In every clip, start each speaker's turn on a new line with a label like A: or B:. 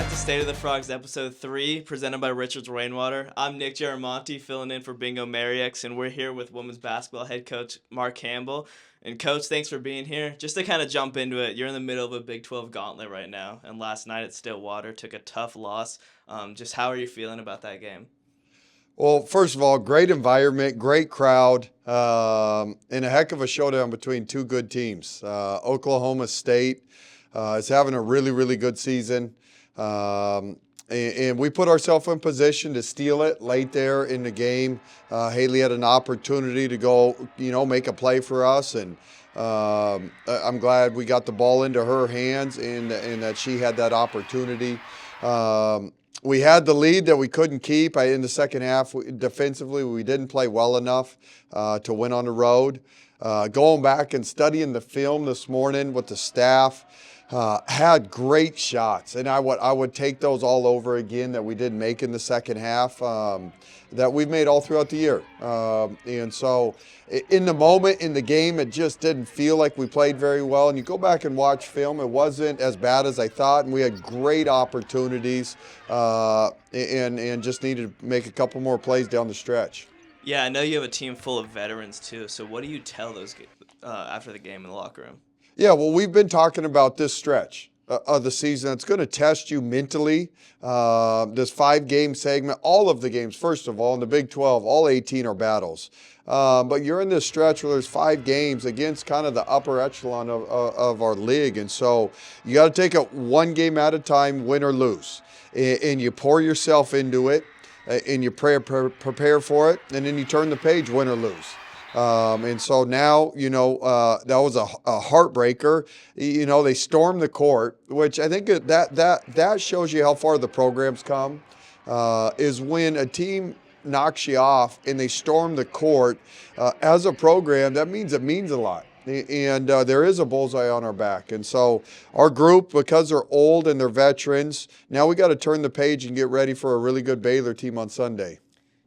A: back to State of the Frogs, episode 3, presented by Richards Rainwater. I'm Nick Garamonti, filling in for Bingo Mariex, and we're here with women's basketball head coach Mark Campbell. And Coach, thanks for being here. Just to kind of jump into it, you're in the middle of a Big 12 gauntlet right now, and last night at Stillwater took a tough loss. Just how are you feeling about that game?
B: Well, first of all, great environment, great crowd, and a heck of a showdown between two good teams. Oklahoma State is having a really, really good season. And we put ourselves in position to steal it late there in the game. Haley had an opportunity to go, make a play for us, and I'm glad we got the ball into her hands and that she had that opportunity. We had the lead that we couldn't keep. In the second half, defensively, we didn't play well enough to win on the road. Going back and studying the film this morning with the staff, had great shots, and I would take those all over again that we didn't make in the second half, that we've made all throughout the year. And so in the moment, in the game, it just didn't feel like we played very well. And you go back and watch film, it wasn't as bad as I thought, and we had great opportunities and just needed to make a couple more plays down the stretch.
A: Yeah, I know you have a team full of veterans too, so what do you tell those after the game in the locker room?
B: Yeah, well, we've been talking about this stretch of the season. It's going to test you mentally. This 5-game segment, all of the games, first of all, in the Big 12, all 18 are battles. But you're in this stretch where there's 5 games against kind of the upper echelon of our league. And so you got to take it one game at a time, win or lose. And you pour yourself into it, and you prepare for it, and then you turn the page, win or lose. And so now, that was a heartbreaker. They stormed the court, which I think that shows you how far the program's come, is when a team knocks you off and they storm the court. As a program, that means it means a lot. And there is a bullseye on our back. And so our group, because they're old and they're veterans, now we got to turn the page and get ready for a really good Baylor team on Sunday.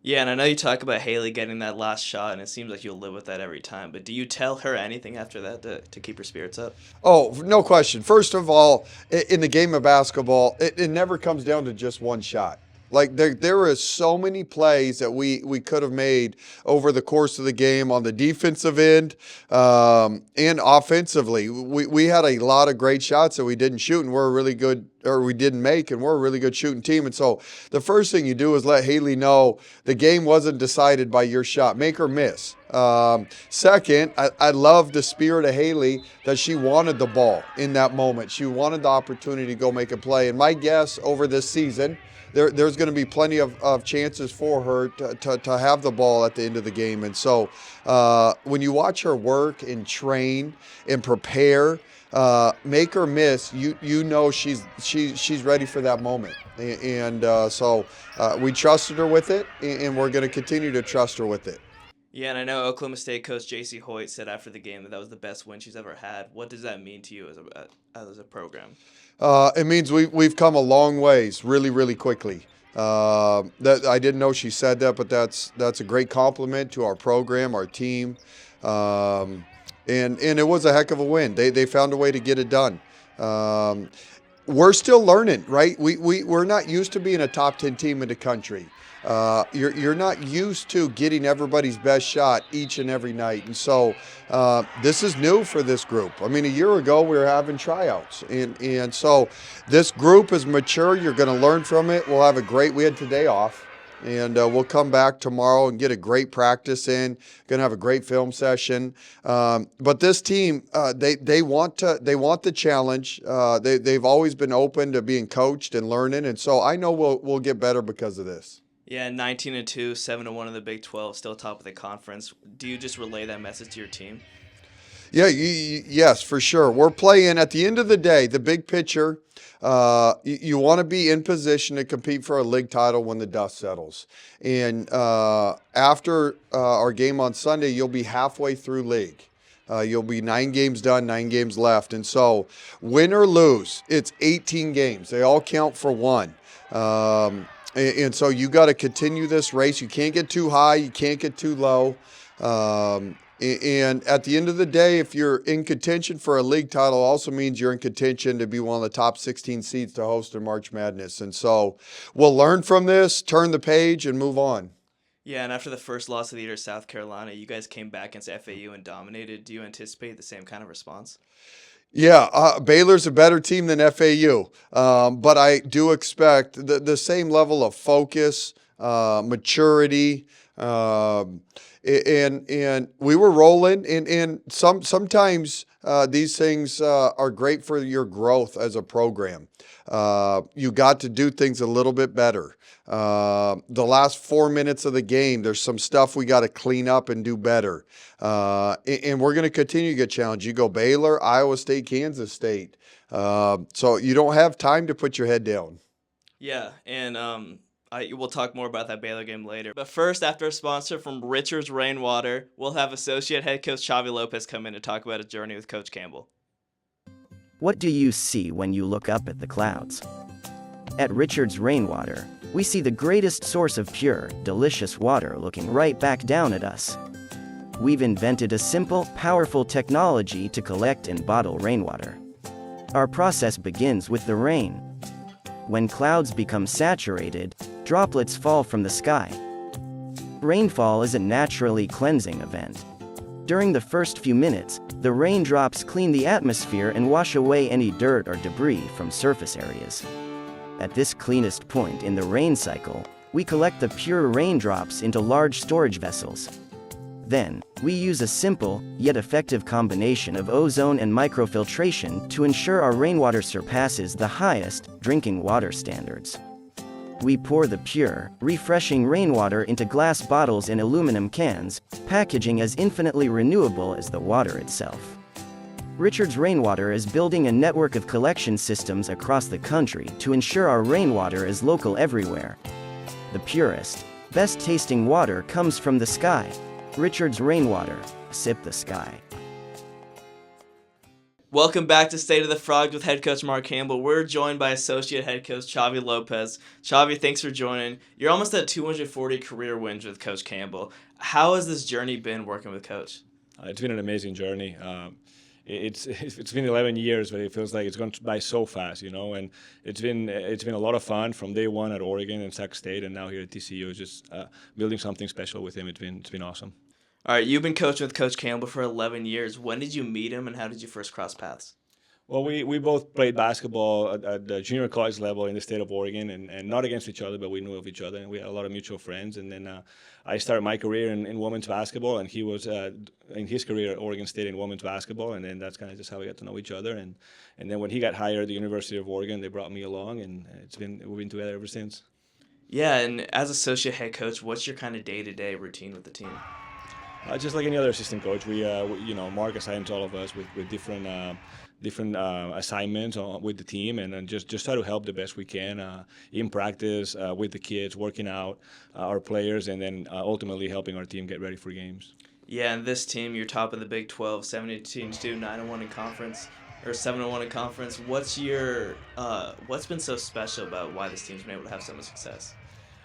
A: Yeah, and I know you talk about Haley getting that last shot, and it seems like you'll live with that every time. But do you tell her anything after that to keep her spirits up?
B: Oh, no question. First of all, in the game of basketball, it never comes down to just one shot. Like there is so many plays that we could have made over the course of the game on the defensive end and offensively. We had a lot of great shots that we didn't shoot, and we're a really good, or we didn't make, and we're a really good shooting team. And so the first thing you do is let Haley know the game wasn't decided by your shot. Make her miss. Second, I love the spirit of Haley that she wanted the ball in that moment. She wanted the opportunity to go make a play. And my guess over this season, there's going to be plenty of chances for her to have the ball at the end of the game. And so when you watch her work and train and prepare, make her miss, you know she's ready for that moment. And so we trusted her with it, and we're going to continue to trust her with it.
A: Yeah, and I know Oklahoma State coach J.C. Hoyt said after the game that was the best win she's ever had. What does that mean to you as a program?
B: It means we've come a long ways really, really quickly. That I didn't know she said that, but that's a great compliment to our program, our team, and it was a heck of a win. They found a way to get it done. We're still learning, right? We're not used to being a top 10 team in the country. You're not used to getting everybody's best shot each and every night. And so this is new for this group. I mean, a year ago we were having tryouts. And so this group is mature. You're going to learn from it. We had today off. And we'll come back tomorrow and get a great practice in. Going to have a great film session. But this team, they want the challenge. They've always been open to being coached and learning. And so I know we'll get better because of this.
A: Yeah, 19-2, 7-1 in the Big 12, still top of the conference. Do you just relay that message to your team?
B: Yeah, yes, for sure. We're playing, at the end of the day, the big picture, you want to be in position to compete for a league title when the dust settles. And after our game on Sunday, you'll be halfway through league. You'll be 9 games done, 9 games left. And so win or lose, it's 18 games. They all count for one. And so you got to continue this race. You can't get too high. You can't get too low. And at the end of the day, if you're in contention for a league title, also means you're in contention to be one of the top 16 seeds to host in March Madness. And so we'll learn from this, turn the page, and move on.
A: Yeah, and after the first loss of the year to South Carolina, you guys came back against FAU and dominated. Do you anticipate the same kind of response?
B: Yeah, Baylor's a better team than FAU, but I do expect the same level of focus, maturity, and we were rolling. And sometimes these things are great for your growth as a program. You got to do things a little bit better. The last 4 minutes of the game, there's some stuff we got to clean up and do better. And we're going to continue to get challenged. You go Baylor, Iowa State, Kansas State. So you don't have time to put your head down.
A: Yeah, and we'll talk more about that Baylor game later. But first, after a sponsor from Richards Rainwater, we'll have associate head coach Xavi Lopez come in to talk about his journey with Coach Campbell.
C: What do you see when you look up at the clouds? At Richards Rainwater, we see the greatest source of pure, delicious water looking right back down at us. We've invented a simple, powerful technology to collect and bottle rainwater. Our process begins with the rain. When clouds become saturated, droplets fall from the sky. Rainfall is a naturally cleansing event. During the first few minutes, the raindrops clean the atmosphere and wash away any dirt or debris from surface areas. At this cleanest point in the rain cycle, we collect the pure raindrops into large storage vessels. Then, we use a simple, yet effective combination of ozone and microfiltration to ensure our rainwater surpasses the highest drinking water standards. We pour the pure, refreshing rainwater into glass bottles and aluminum cans, packaging as infinitely renewable as the water itself. Richards Rainwater is building a network of collection systems across the country to ensure our rainwater is local everywhere. The purest, best-tasting water comes from the sky. Richards Rainwater, sip the sky.
A: Welcome back to State of the Frogs with head coach Mark Campbell. We're joined by associate head coach Xavi Lopez. Xavi, thanks for joining. You're almost at 240 career wins with Coach Campbell. How has this journey been working with Coach?
D: It's been an amazing journey. It's been 11 years, but it feels like it's gone by so fast, and it's been a lot of fun from day one at Oregon and Sac State, and now here at TCU. Just building something special with him. It's been awesome.
A: All right, you've been coaching with Coach Campbell for 11 years. When did you meet him, and how did you first cross paths?
D: Well, we both played basketball at the junior college level in the state of Oregon, and not against each other, but we knew of each other, and we had a lot of mutual friends. And then I started my career in women's basketball, and he was in his career at Oregon State in women's basketball, and then that's kind of just how we got to know each other. And then when he got hired at the University of Oregon, they brought me along, and we've been together ever since.
A: Yeah, and as associate head coach, what's your kind of day-to-day routine with the team?
D: Just like any other assistant coach, we Mark assigns all of us with different assignments with the team, and then just try to help the best we can in practice with the kids, working out our players, and then ultimately helping our team get ready for games.
A: Yeah, and this team, you're top of the Big 12, 70 teams do 9-1 in conference, or 7-1 in conference. What's been so special about why this team's been able to have so much success?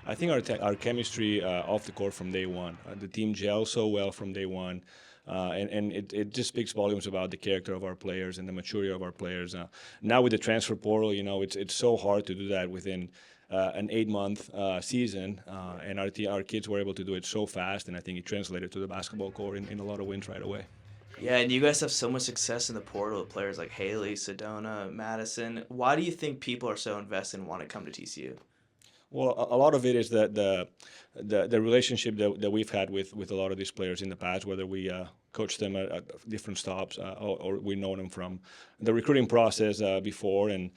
D: I think our chemistry off the court from day one. The team gels so well from day one. And it just speaks volumes about the character of our players and the maturity of our players. Now with the transfer portal, it's so hard to do that within an 8-month season, and our kids were able to do it so fast, and I think it translated to the basketball court in a lot of wins right away.
A: Yeah, and you guys have so much success in the portal with players like Haley, Sedona, Madison. Why do you think people are so invested and want to come to TCU?
D: Well, a lot of it is the relationship that we've had with a lot of these players in the past, whether we coached them at different stops or we know them from the recruiting process before, and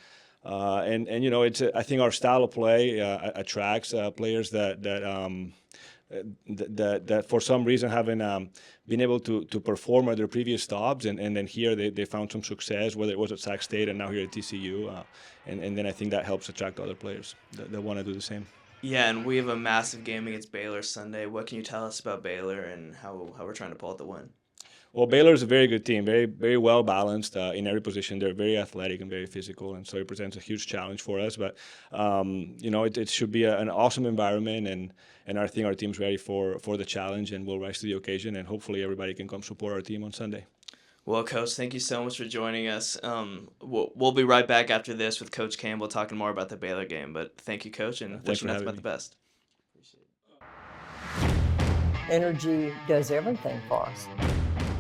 D: I think our style of play attracts players that for some reason haven't been able to perform at their previous stops, and then here they found some success, whether it was at Sac State and now here at TCU, and then I think that helps attract other players that want to do the same.
A: Yeah, and we have a massive game against Baylor Sunday. What can you tell us about Baylor and how we're trying to pull out the win?
D: Well, Baylor is a very good team, very very well balanced in every position. They're very athletic and very physical, and so it presents a huge challenge for us. But it should be an awesome environment, and I think our team's ready for the challenge, and we'll rise to the occasion. And hopefully, everybody can come support our team on Sunday.
A: Well, Coach, thank you so much for joining us. We'll be right back after this with Coach Campbell talking more about the Baylor game. But thank you, Coach, and wishing nothing but the best.
E: Energy does everything for us.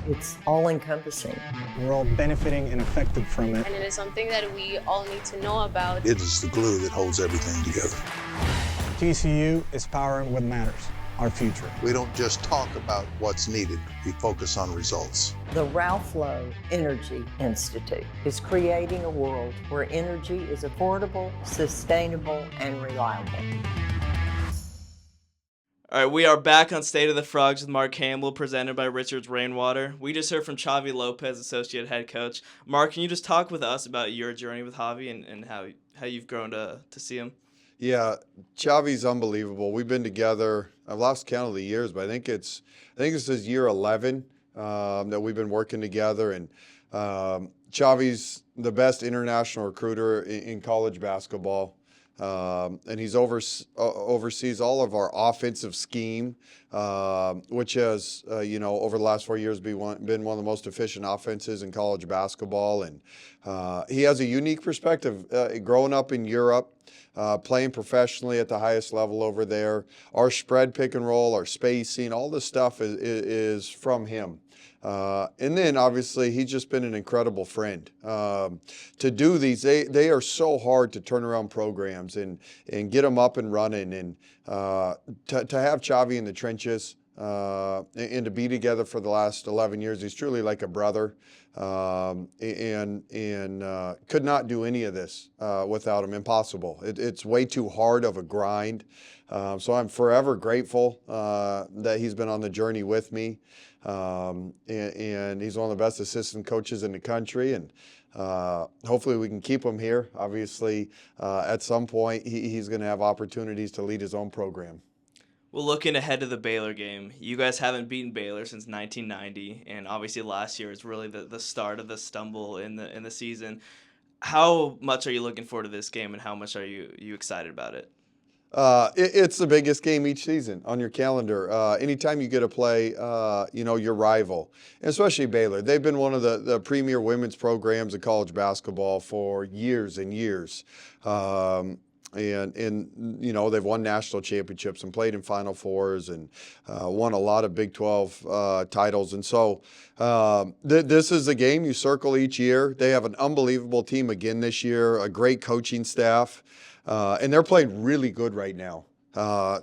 E: It's all-encompassing.
F: We're all benefiting and affected from it.
G: And it is something that we all need to know about.
H: It is the glue that holds everything together.
F: TCU is powering what matters, our future.
H: We don't just talk about what's needed, we focus on results.
E: The Ralph Lowe Energy Institute is creating a world where energy is affordable, sustainable, and reliable.
A: All right, we are back on State of the Frogs with Mark Campbell, presented by Richards Rainwater. We just heard from Xavi Lopez, associate head coach. Mark, can you just talk with us about your journey with Javi and how you've grown to see him?
B: Yeah, Xavi's unbelievable. We've been together. I've lost count of the years, but I think this is year 11 that we've been working together. And Xavi's the best international recruiter in college basketball. And he's oversees all of our offensive scheme, which has, over the last 4 years been one of the most efficient offenses in college basketball. And he has a unique perspective, growing up in Europe, playing professionally at the highest level over there. Our spread pick and roll, our spacing, all this stuff is from him. And then, obviously, he's just been an incredible friend. To do these, they are so hard to turn around programs and get them up and running. And to have Xavi in the trenches and to be together for the last 11 years, he's truly like a brother. And could not do any of this without him. Impossible. It's way too hard of a grind. So I'm forever grateful that he's been on the journey with me. And he's one of the best assistant coaches in the country, and hopefully we can keep him here. Obviously, at some point, he's going to have opportunities to lead his own program.
A: Well, looking ahead to the Baylor game, you guys haven't beaten Baylor since 1990, and obviously last year is really the start of the stumble in the season. How much are you looking forward to this game, and how much are you excited about it?
B: It's the biggest game each season on your calendar. Anytime you get to play, your rival, and especially Baylor. They've been one of the premier women's programs in college basketball for years and years. And they've won national championships and played in Final Fours and won a lot of Big 12 titles. And so this is a game you circle each year. They have an unbelievable team again this year, a great coaching staff. And they're playing really good right now.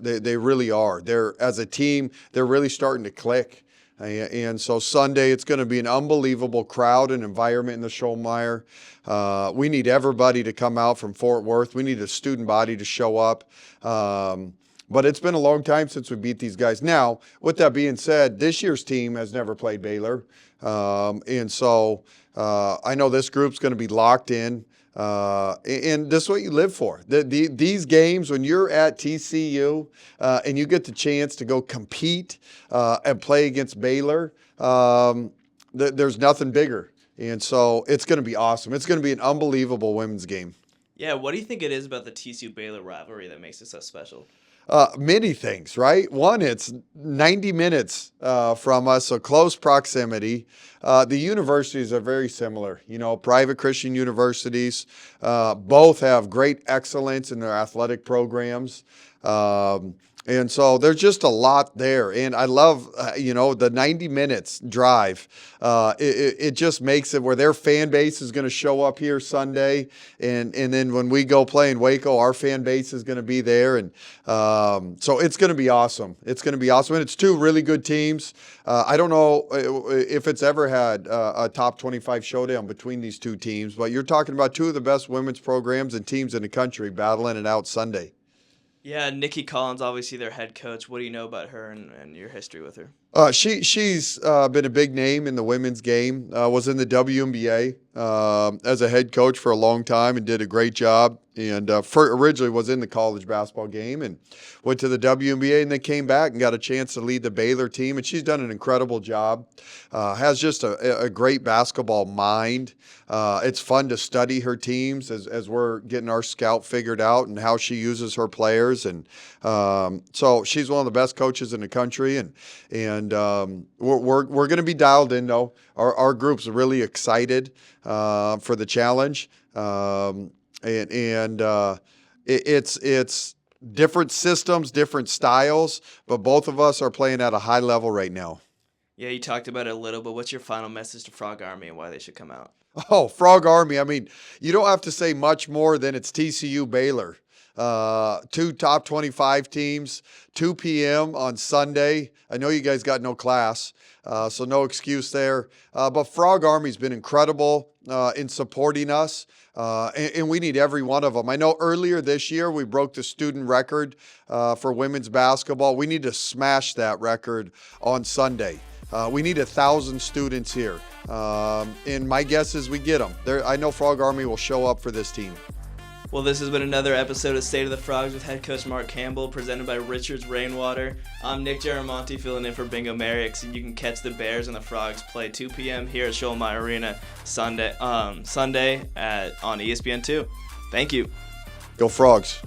B: They really are. As a team, they're really starting to click. And so Sunday, it's going to be an unbelievable crowd and environment in the Schollmeyer. We need everybody to come out from Fort Worth. We need a student body to show up. But it's been a long time since we beat these guys. Now, with that being said, this year's team has never played Baylor. And so I know this group's going to be locked in. And this is what you live for. These games, when you're at TCU and you get the chance to go compete and play against Baylor, there's nothing bigger. And so it's going to be awesome. It's going to be an unbelievable women's game.
A: Yeah, what do you think it is about the TCU-Baylor rivalry that makes it so special?
B: Many things, right? One, it's 90 minutes from us, so close proximity. The universities are very similar. Private Christian universities, both have great excellence in their athletic programs. And so there's just a lot there. And I love, the 90 minutes drive. It just makes it where their fan base is going to show up here Sunday. And then when we go play in Waco, our fan base is going to be there. And so it's going to be awesome. It's going to be awesome. And it's two really good teams. I don't know if it's ever had a top 25 showdown between these two teams, but you're talking about two of the best women's programs and teams in the country battling it out Sunday.
A: Yeah, Nikki Collins, obviously their head coach. What do you know about her and your history with her?
B: She's been a big name in the women's game. Was in the WNBA as a head coach for a long time and did a great job. And originally was in the college basketball game and went to the WNBA and then came back and got a chance to lead the Baylor team. And she's done an incredible job. Has just a great basketball mind. It's fun to study her teams as we're getting our scout figured out and how she uses her players. And so she's one of the best coaches in the country. And we're going to be dialed in, though. Our group's really excited for the challenge. It's different systems, different styles, but both of us are playing at a high level right now.
A: Yeah, you talked about it a little, but what's your final message to Frog Army and why they should come out?
B: Oh, Frog Army. I mean, you don't have to say much more than it's TCU Baylor. 2 top 25 teams, 2 p.m. on Sunday. I know you guys got no class, so no excuse there. But Frog Army's been incredible in supporting us, and we need every one of them. I know earlier this year we broke the student record for women's basketball. We need to smash that record on Sunday. We need 1,000 students here, and my guess is we get them. I know Frog Army will show up for this team.
A: Well, this has been another episode of State of the Frogs with head coach Mark Campbell, presented by Richards Rainwater. I'm Nick Garamonte filling in for Bingo Marriott, and you can catch the Bears and the Frogs play 2 p.m. here at Scholmeyer Arena Sunday on ESPN2. Thank you.
B: Go Frogs.